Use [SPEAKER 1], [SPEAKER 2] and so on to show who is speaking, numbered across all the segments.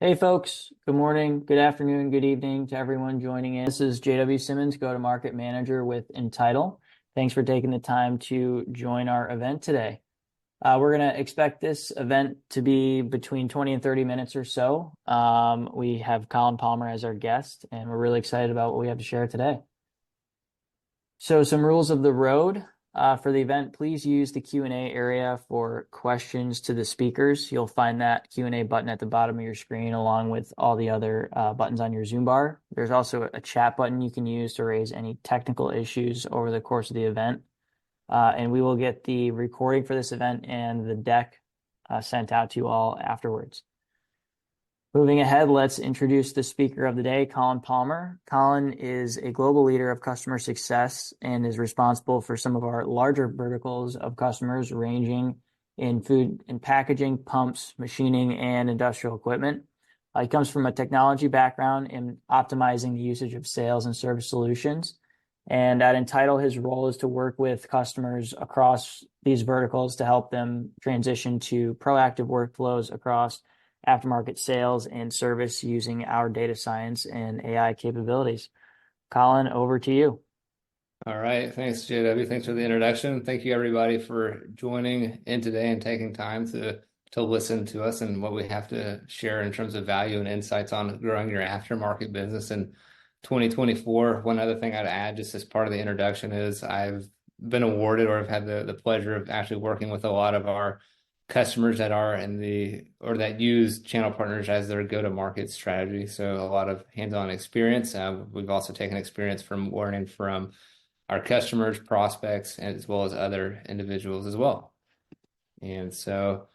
[SPEAKER 1] Hey folks, good morning, good afternoon, good evening to everyone joining in. This is JW Simmons, Go-to-Market Manager with Entitle. Thanks for taking the time to join our event today. We're going to expect this event to be between 20 and 30 minutes or so. We have Colin Palmer as our guest, and we're really excited about what we have to share today. So some rules of the road for the event. Please use the Q&A area for questions to the speakers. You'll find that Q&A button at the bottom of your screen along with all the other buttons on your Zoom bar. There's also a chat button you can use to raise any technical issues over the course of the event. And we will get the recording for this event and the deck sent out to you all afterwards. Moving ahead, let's introduce the speaker of the day, Colin Palmer. Colin is a global leader of customer success and is responsible for some of our larger verticals of customers ranging in food and packaging, pumps, machining, and industrial equipment. He comes from a technology background in optimizing the usage of sales and service solutions. And at Entitle, his role is to work with customers across these verticals to help them transition to proactive workflows across aftermarket sales and service using our data science and AI capabilities. Colin, over to you.
[SPEAKER 2] All right. Thanks, JW. Thanks for the introduction. Thank you, everybody, for joining in today and taking time to listen to us and what we have to share in terms of value and insights on growing your aftermarket business in 2024. One other thing I'd add, just as part of the introduction, is I've been awarded or I've had the pleasure of actually working with a lot of our customers that are that use channel partners as their go-to-market strategy. So a lot of hands-on experience. We've also taken experience from learning from our customers, prospects, as well as other individuals as well. And so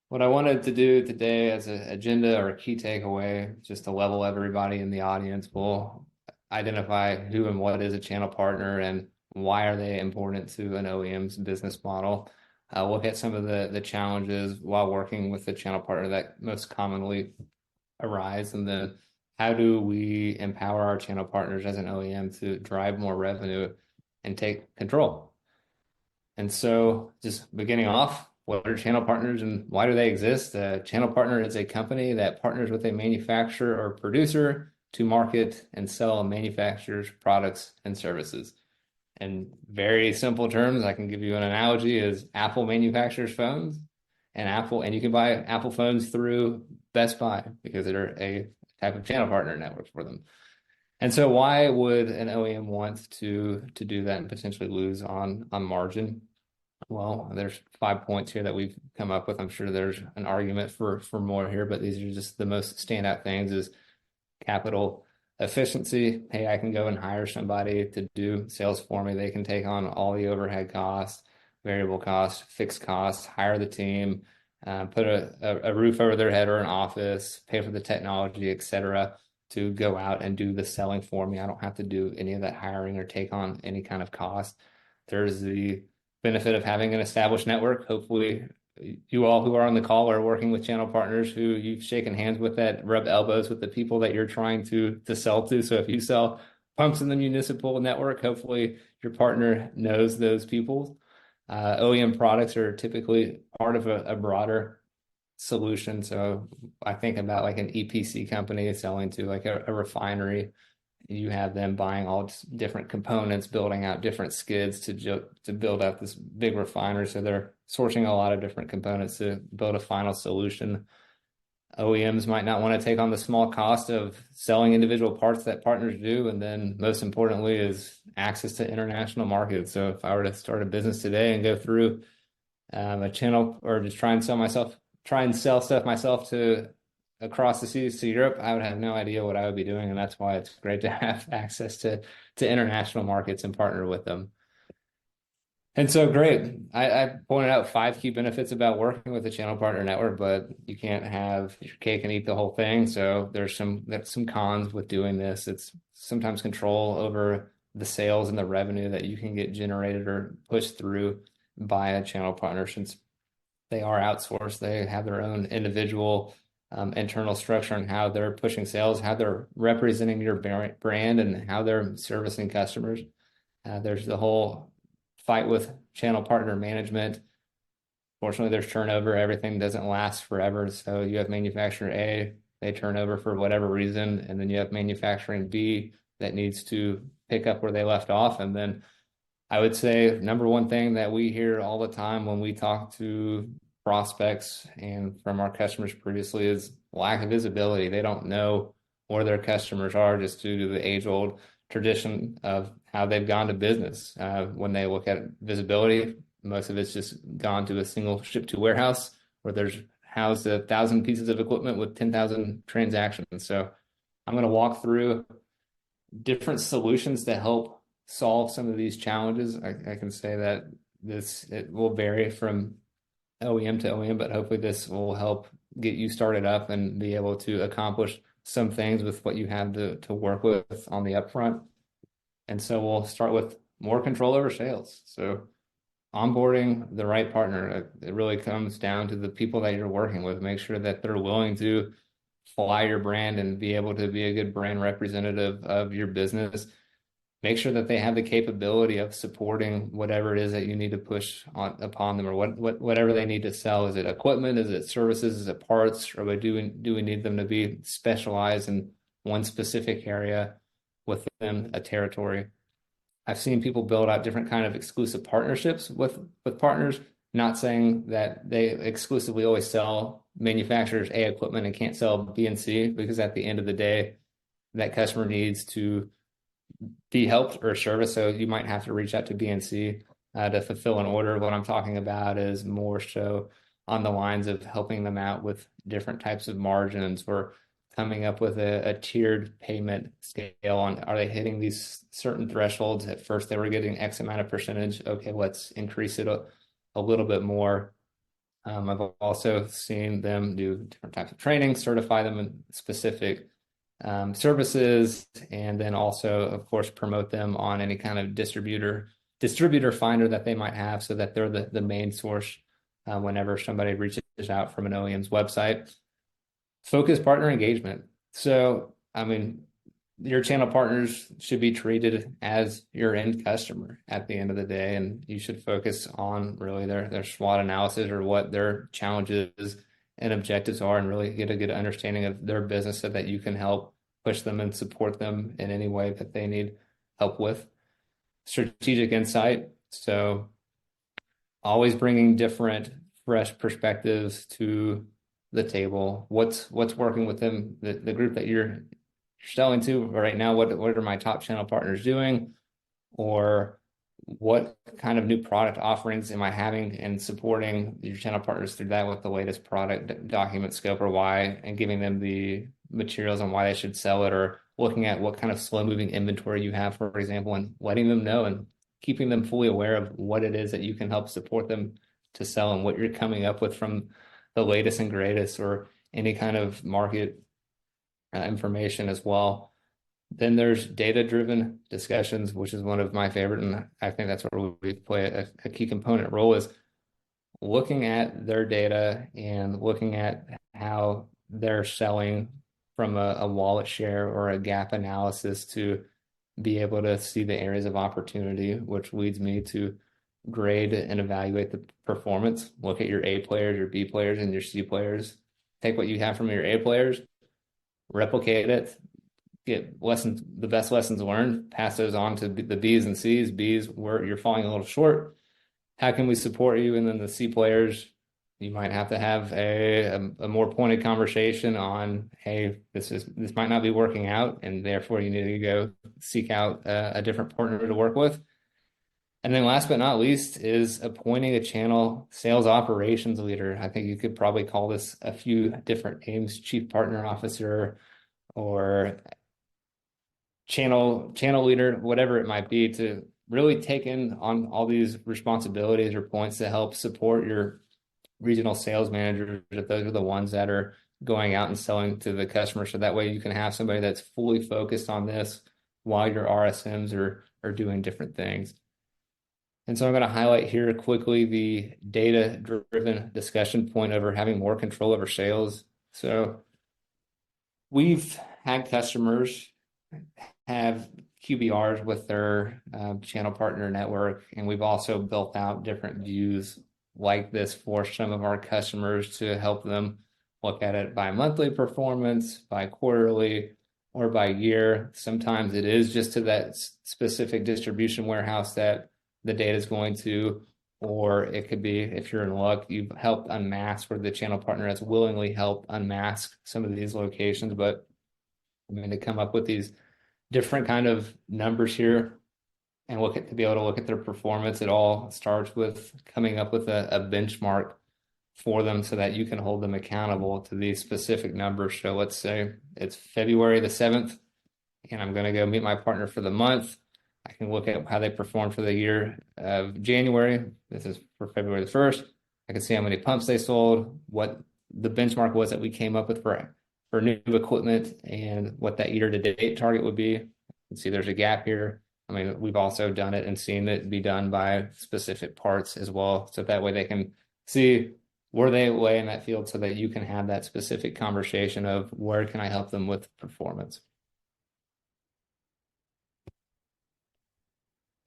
[SPEAKER 2] what I wanted to do today as an agenda or a key takeaway, just to level everybody in the audience, we'll identify who and what is a channel partner and why are they important to an OEM's business model. We'll hit some of the challenges while working with the channel partner that most commonly arise, and then how do we empower our channel partners as an OEM to drive more revenue and take control. And so just beginning off, what are channel partners and why do they exist? A channel partner is a company that partners with a manufacturer or producer to market and sell a manufacturer's products and services. In very simple terms, I can give you an analogy: is Apple manufactures phones, and you can buy Apple phones through Best Buy because they're a type of channel partner network for them. And so why would an OEM want to do that and potentially lose on margin? Well, there's 5 points here that we've come up with. I'm sure there's an argument for more here, but these are just the most standout things: is capital efficiency. Hey, I can go and hire somebody to do sales for me. They can take on all the overhead costs, variable costs, fixed costs, hire the team, put a roof over their head or an office, pay for the technology, etc., to go out and do the selling for me. I don't have to do any of that hiring or take on any kind of cost. There's the benefit of having an established network. Hopefully, you all who are on the call are working with channel partners who you've shaken hands with, that rub elbows with the people that you're trying to sell to. So if you sell pumps in the municipal network, hopefully your partner knows those people. OEM products are typically part of a broader solution. So I think about like an EPC company selling to like a refinery. You have them buying all different components, building out different skids to build out this big refinery. So they're sourcing a lot of different components to build a final solution. OEMs might not want to take on the small cost of selling individual parts that partners do. And then most importantly is access to international markets. So if I were to start a business today and go through a channel or just try and sell stuff myself to across the seas to Europe, I would have no idea what I would be doing. And that's why it's great to have access to international markets and partner with them. And so great. I pointed out 5 key benefits about working with a channel partner network, but you can't have your cake and eat the whole thing. So there's some cons with doing this. It's sometimes control over the sales and the revenue that you can get generated or pushed through by a channel partner, since they are outsourced. They have their own individual internal structure and how they're pushing sales, how they're representing your brand, and how they're servicing customers. There's the whole fight with channel partner management. Fortunately, there's turnover. Everything doesn't last forever. So you have manufacturer A they turn over for whatever reason, and then you have manufacturing B that needs to pick up where they left off. And then I would say number one thing that we hear all the time when we talk to prospects and from our customers previously is lack of visibility. They don't know where their customers are just due to the age-old tradition of how they've gone to business. When they look at visibility, most of it's just gone to a single ship-to warehouse where there's housed 1,000 pieces of equipment with 10,000 transactions. So I'm going to walk through different solutions to help solve some of these challenges. I can say that it will vary from OEM to OEM, but hopefully this will help get you started up and be able to accomplish some things with what you have to work with on the upfront. And so we'll start with more control over sales. So onboarding the right partner, it really comes down to the people that you're working with. Make sure that they're willing to fly your brand and be able to be a good brand representative of your business. Make sure that they have the capability of supporting whatever it is that you need to push upon them, or whatever they need to sell. Is it equipment? Is it services? Is it parts? Or do we need them to be specialized in one specific area within a territory? I've seen people build out different kind of exclusive partnerships with partners, not saying that they exclusively always sell manufacturers A equipment and can't sell B and C, because at the end of the day, that customer needs to be helped or service. So you might have to reach out to B and C to fulfill an order. What I'm talking about is more so on the lines of helping them out with different types of margins, or coming up with a tiered payment scale on, are they hitting these certain thresholds? At first they were getting X amount of percentage. Okay, let's increase it a little bit more. I've also seen them do different types of training, certify them in specific services, and then also, of course, promote them on any kind of distributor finder that they might have, so that they're the main source whenever somebody reaches out from an OEM's website. Focus partner engagement. So, I mean, your channel partners should be treated as your end customer at the end of the day, and you should focus on really their SWOT analysis, or what their challenges and objectives are, and really get a good understanding of their business so that you can help push them and support them in any way that they need help with. Strategic insight. So always bringing different, fresh perspectives to the table. What's working with them, the group that you're selling to right now? What are my top channel partners doing? Or what kind of new product offerings am I having, and supporting your channel partners through that with the latest product document, scope, or why, and giving them the materials on why they should sell it, or looking at what kind of slow moving inventory you have, for example, and letting them know and keeping them fully aware of what it is that you can help support them to sell, and what you're coming up with from the latest and greatest, or any kind of market information as well. Then there's data-driven discussions, which is one of my favorite, and I think that's where we play a key component role, is looking at their data and looking at how they're selling from a wallet share or a gap analysis, to be able to see the areas of opportunity, which leads me to grade and evaluate the performance. Look at your A players, your B players, and your C players. Take what you have from your A players, replicate it, get the best lessons learned, pass those on to the B's and C's. B's, where you're falling a little short, how can we support you? And then the C players, you might have to have a more pointed conversation on, hey, this might not be working out, and therefore you need to go seek out a different partner to work with. And then last but not least is appointing a channel sales operations leader. I think you could probably call this a few different names: chief partner officer, or channel leader, whatever it might be, to really take in on all these responsibilities or points to help support your regional sales managers, if those are the ones that are going out and selling to the customer. So that way you can have somebody that's fully focused on this while your RSMs are doing different things. And so I'm going to highlight here quickly the data-driven discussion point over having more control over sales. So we've had customers have QBRs with their channel partner network, and we've also built out different views like this for some of our customers to help them look at it by monthly performance, by quarterly, or by year. Sometimes it is just to that specific distribution warehouse that the data is going to, or it could be, if you're in luck, you've helped unmask, or the channel partner has willingly helped unmask some of these locations. But I mean, to come up with these different kind of numbers here and to be able to look at their performance, it all starts with coming up with a benchmark for them so that you can hold them accountable to these specific numbers. So let's say it's February the 7th, and I'm going to go meet my partner for the month. I can look at how they performed for the year of January. This is for February the 1st. I can see how many pumps they sold, what the benchmark was that we came up with for new equipment, and what that year-to-date target would be. You can see there's a gap here. I mean, we've also done it and seen it be done by specific parts as well. So that way they can see where they lay in that field so that you can have that specific conversation of where can I help them with performance.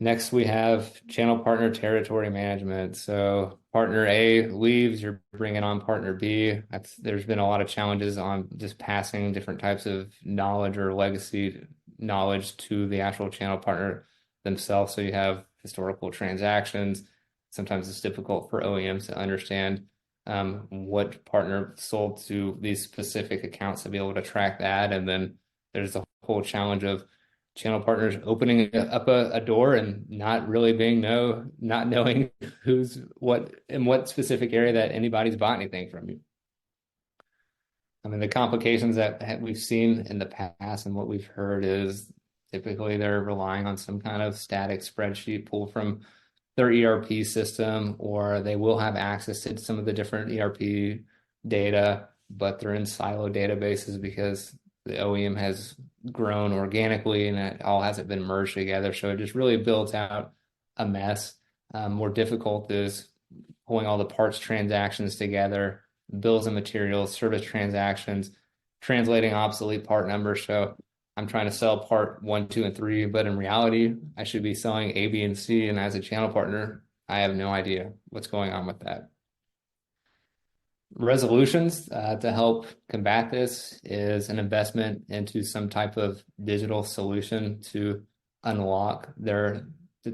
[SPEAKER 2] Next, we have channel partner territory management. So partner A leaves, you're bringing on partner B. There's been a lot of challenges on just passing different types of knowledge or legacy knowledge to the actual channel partner themselves. So you have historical transactions. Sometimes it's difficult for OEMs to understand what partner sold to these specific accounts to be able to track that. And then there's the whole challenge of channel partners opening up a door and not really not knowing who's what in what specific area that anybody's bought anything from you. I mean, the complications that we've seen in the past and what we've heard is typically they're relying on some kind of static spreadsheet pulled from their ERP system, or they will have access to some of the different ERP data, but they're in silo databases because the OEM has grown organically and it all hasn't been merged together. So it just really builds out a mess. More difficult is pulling all the parts transactions together, bills and materials, service transactions, translating obsolete part numbers. So I'm trying to sell part 1, 2, and 3, but in reality, I should be selling A, B, and C. And as a channel partner, I have no idea what's going on with that. Resolutions to help combat this is an investment into some type of digital solution to unlock the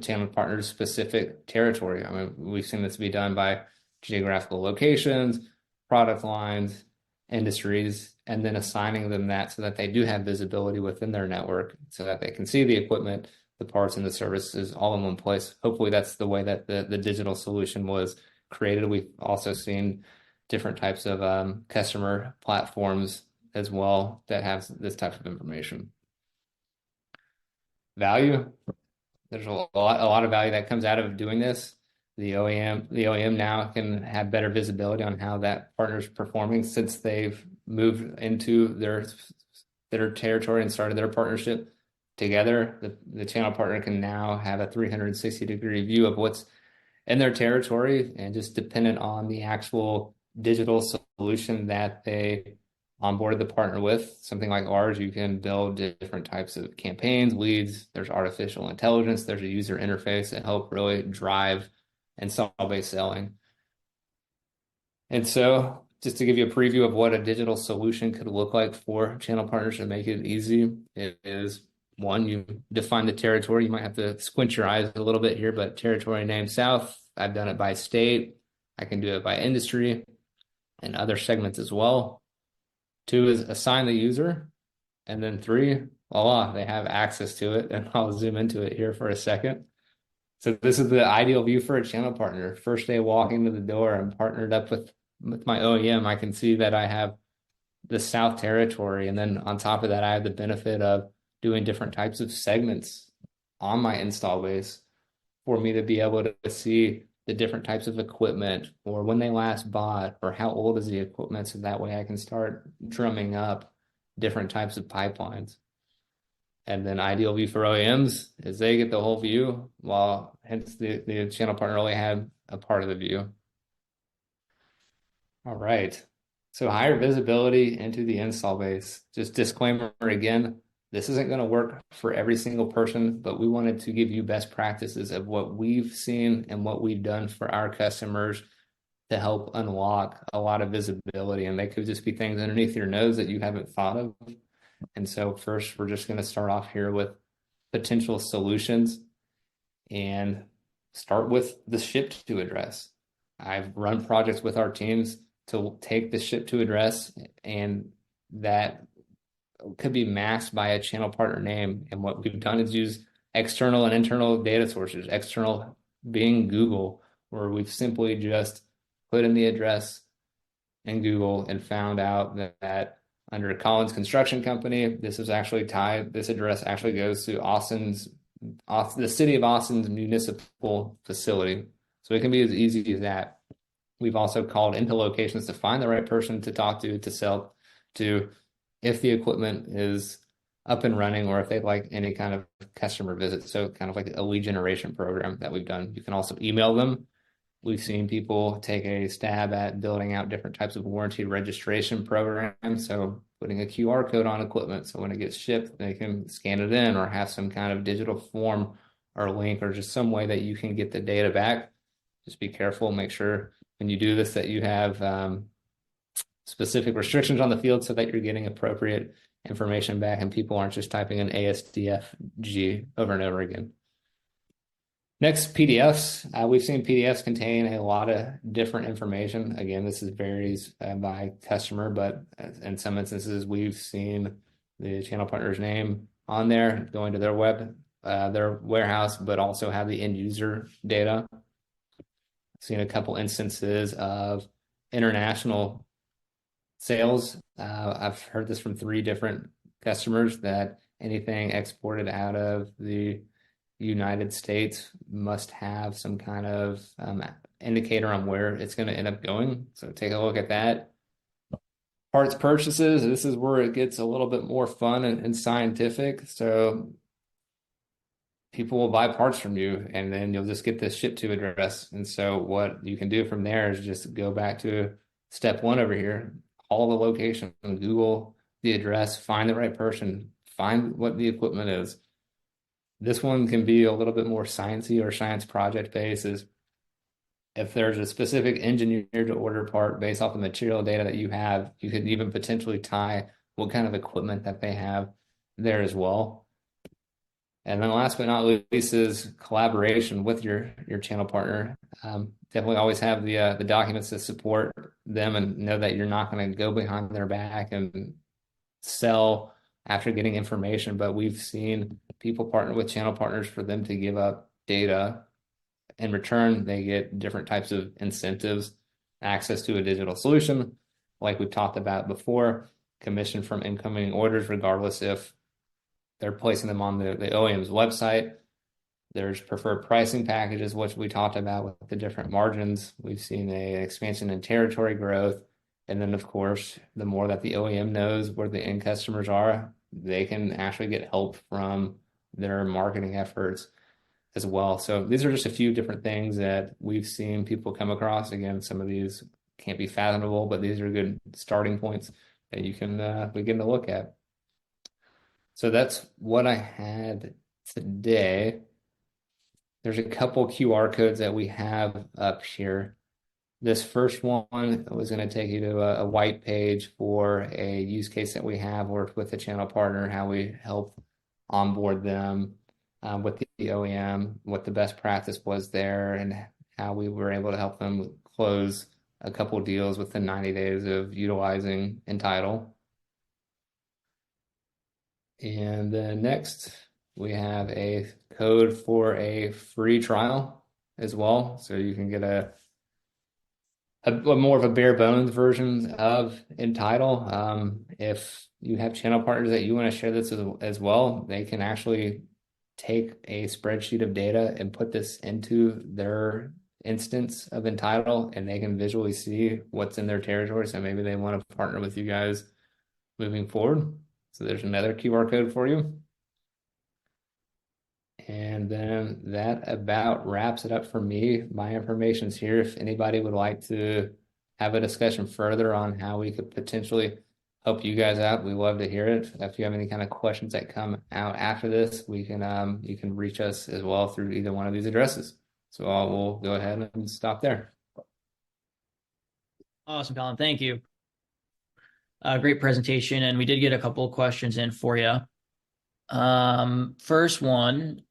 [SPEAKER 2] channel partner's specific territory. I mean, we've seen this be done by geographical locations, product lines, industries, and then assigning them that so that they do have visibility within their network so that they can see the equipment, the parts, and the services all in one place. Hopefully that's the way that the digital solution was created. We've also seen different types of customer platforms as well that have this type of information. Value, there's a lot of value that comes out of doing this. The OEM now can have better visibility on how that partner's performing since they've moved into their territory and started their partnership together. The channel partner can now have a 360-degree view of what's in their territory, and just dependent on the actual digital solution that they onboarded the partner with. Something like ours, you can build different types of campaigns, leads. There's artificial intelligence. There's a user interface that help really drive install-based selling. And so just to give you a preview of what a digital solution could look like for channel partners to make it easy, it is one, you define the territory. You might have to squint your eyes a little bit here, but territory name South. I've done it by state. I can do it by industry and other segments as well. 2 is assign the user. And then 3, voila, they have access to it. And I'll zoom into it here for a second. So this is the ideal view for a channel partner. First day walking to the door, I'm partnered up with my OEM. I can see that I have the South territory. And then on top of that, I have the benefit of doing different types of segments on my install base for me to be able to see the different types of equipment, or when they last bought, or how old is the equipment. So that way I can start drumming up different types of pipelines. And then ideal view for OEMs is they get the whole view, while hence the channel partner only had a part of the view. All right. So higher visibility into the install base. Just disclaimer again, this isn't going to work for every single person, but we wanted to give you best practices of what we've seen and what we've done for our customers to help unlock a lot of visibility. And they could just be things underneath your nose that you haven't thought of. And so first, we're just going to start off here with potential solutions and start with the ship to address. I've run projects with our teams to take the ship to address, and that could be masked by a channel partner name. And what we've done is use external and internal data sources, external being Google, where we've simply just put in the address in Google and found out that under Collins Construction Company, this is actually tied, this address actually goes to the city of Austin's municipal facility. So it can be as easy as that. We've also called into locations to find the right person to talk to sell to, if the equipment is up and running or if they'd like any kind of customer visit. So kind of like a lead generation program that we've done. You can also email them. We've seen people take a stab at building out different types of warranty registration programs. So putting a QR code on equipment, so when it gets shipped, they can scan it in or have some kind of digital form or link or just some way that you can get the data back. Just be careful, make sure when you do this that you have specific restrictions on the field so that you're getting appropriate information back and people aren't just typing in ASDFG over and over again. Next, PDFs. We've seen PDFs contain a lot of different information. Again, this varies by customer, but in some instances, we've seen the channel partner's name on there, going to their their warehouse, but also have the end user data. Seen a couple instances of international sales. I've heard this from 3 different customers that anything exported out of the United States must have some kind of indicator on where it's going to end up going. So take a look at that. Parts purchases, this is where it gets a little bit more fun and scientific. So people will buy parts from you and then you'll just get this ship to address. And so what you can do from there is just go back to step 1 over here, call the location, Google the address, find the right person, find what the equipment is. This one can be a little bit more sciencey or science project based. Is if there's a specific engineer to order part based off the material data that you have, you could even potentially tie what kind of equipment that they have there as well. And then last but not least is collaboration with your channel partner. Definitely always have the documents to support them and know that you're not going to go behind their back and sell after getting information. But we've seen people partner with channel partners for them to give up data. In return, they get different types of incentives, access to a digital solution, like we've talked about before, commission from incoming orders, regardless if they're placing them on the OEM's website. There's preferred pricing packages, which we talked about with the different margins. We've seen an expansion in territory growth. And then, of course, the more that the OEM knows where the end customers are, they can actually get help from their marketing efforts as well. So these are just a few different things that we've seen people come across. Again, some of these can't be fathomable, but these are good starting points that you can begin to look at. So that's what I had today. There's a couple QR codes that we have up here. This first one was going to take you to a white page for a use case that we have worked with a channel partner, how we help onboard them with the OEM, what the best practice was there, and how we were able to help them close a couple of deals within 90 days of utilizing Entitle. And then next, we have a code for a free trial as well. So you can get a more of a bare bones version of Entitle. If you have channel partners that you want to share this as well, they can actually take a spreadsheet of data and put this into their instance of Entitle, and they can visually see what's in their territory. So maybe they want to partner with you guys moving forward. So there's another QR code for you. And then that about wraps it up for me. My information's here. If anybody would like to have a discussion further on how we could potentially help you guys out, we love to hear it. If you have any kind of questions that come out after this, we can you can reach us as well through either one of these addresses. So we'll go ahead and stop there.
[SPEAKER 1] Awesome, Colin. Thank you. Great presentation, and we did get a couple of questions in for you. First one,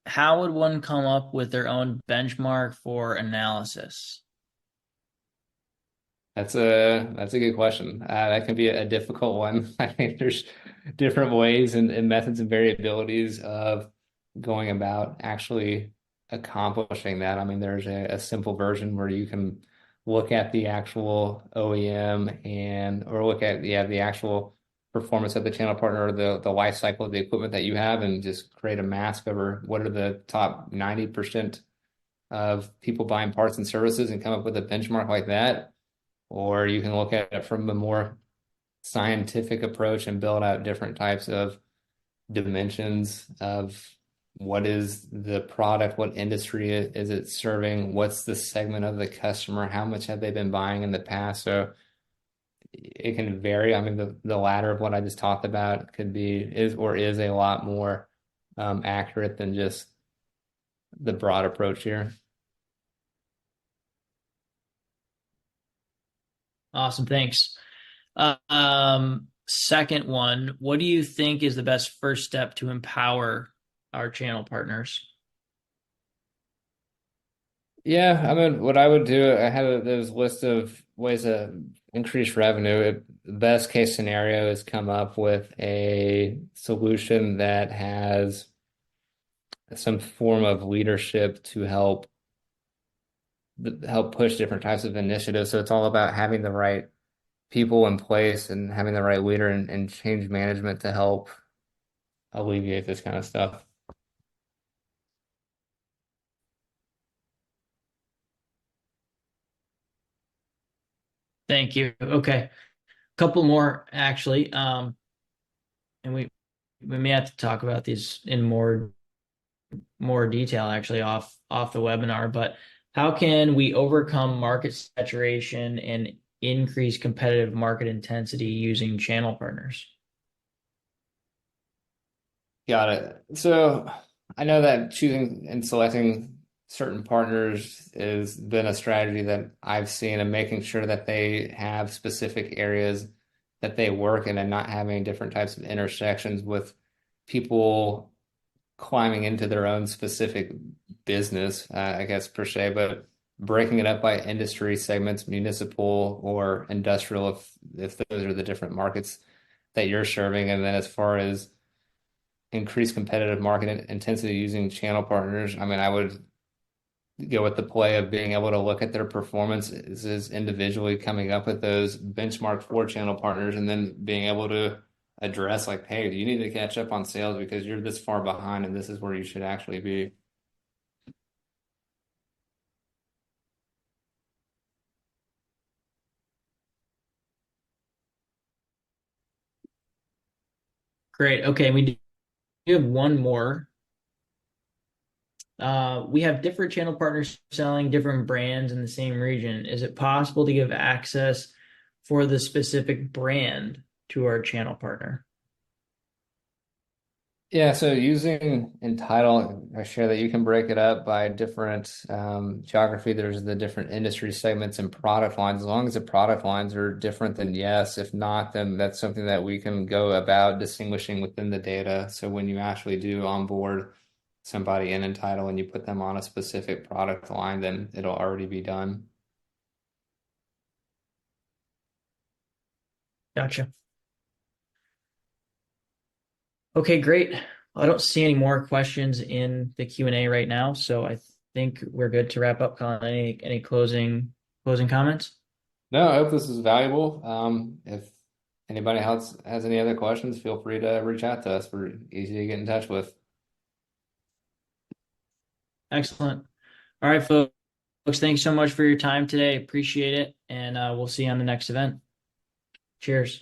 [SPEAKER 1] how would one come up with their own benchmark for analysis?
[SPEAKER 2] That's a good question. That can be a difficult one. I think there's different ways and methods and variabilities of going about actually accomplishing that. I mean, there's a simple version where you can look at the actual OEM and or look at the actual performance of the channel partner or the life cycle of the equipment that you have and just create a mask over what are the top 90% of people buying parts and services and come up with a benchmark like that. Or you can look at it from a more scientific approach and build out different types of dimensions of what is the product, what industry is it serving, what's the segment of the customer, how much have they been buying in the past. So it can vary. I mean, the latter of what I just talked about could be is a lot more accurate than just the broad approach here.
[SPEAKER 1] Awesome, thanks. Second one, what do you think is the best first step to empower our channel partners?
[SPEAKER 2] Yeah, I mean, what I would do, I had this list of ways to increase revenue. The best case scenario is come up with a solution that has some form of leadership to help push different types of initiatives. So it's all about having the right people in place and having the right leader and change management to help alleviate this kind of stuff.
[SPEAKER 1] Thank you. Okay. Couple more actually. And we may have to talk about these in more detail actually off the webinar, but how can we overcome market saturation and increase competitive market intensity using channel partners?
[SPEAKER 2] Got it. So I know that choosing and selecting certain partners has been a strategy that I've seen and making sure that they have specific areas that they work in and not having different types of intersections with people climbing into their own specific business, I guess per se, but breaking it up by industry segments, municipal or industrial, if those are the different markets that you're serving. And then as far as increase competitive market intensity using channel partners, I mean, I would go with the play of being able to look at their performances individually, coming up with those benchmark for channel partners, and then being able to address like, hey, you need to catch up on sales because you're this far behind, and this is where you should actually be.
[SPEAKER 1] Great. Okay, we do have one more. We have different channel partners selling different brands in the same region. Is it possible to give access for the specific brand to our channel partner?
[SPEAKER 2] Yeah, so using entitle, I share that you can break it up by different geography. There's the different industry segments and product lines. As long as the product lines are different, then yes. If not, then that's something that we can go about distinguishing within the data. So when you actually do onboard somebody in entitle and you put them on a specific product line, then it'll already be done.
[SPEAKER 1] Gotcha. Okay, great. I don't see any more questions in the Q&A right now, so I think we're good to wrap up. Colin, any closing comments?
[SPEAKER 2] No, I hope this is valuable. If anybody else has any other questions, feel free to reach out to us. We're easy to get in touch with.
[SPEAKER 1] Excellent. All right, folks, thanks so much for your time today. Appreciate it, and we'll see you on the next event. Cheers.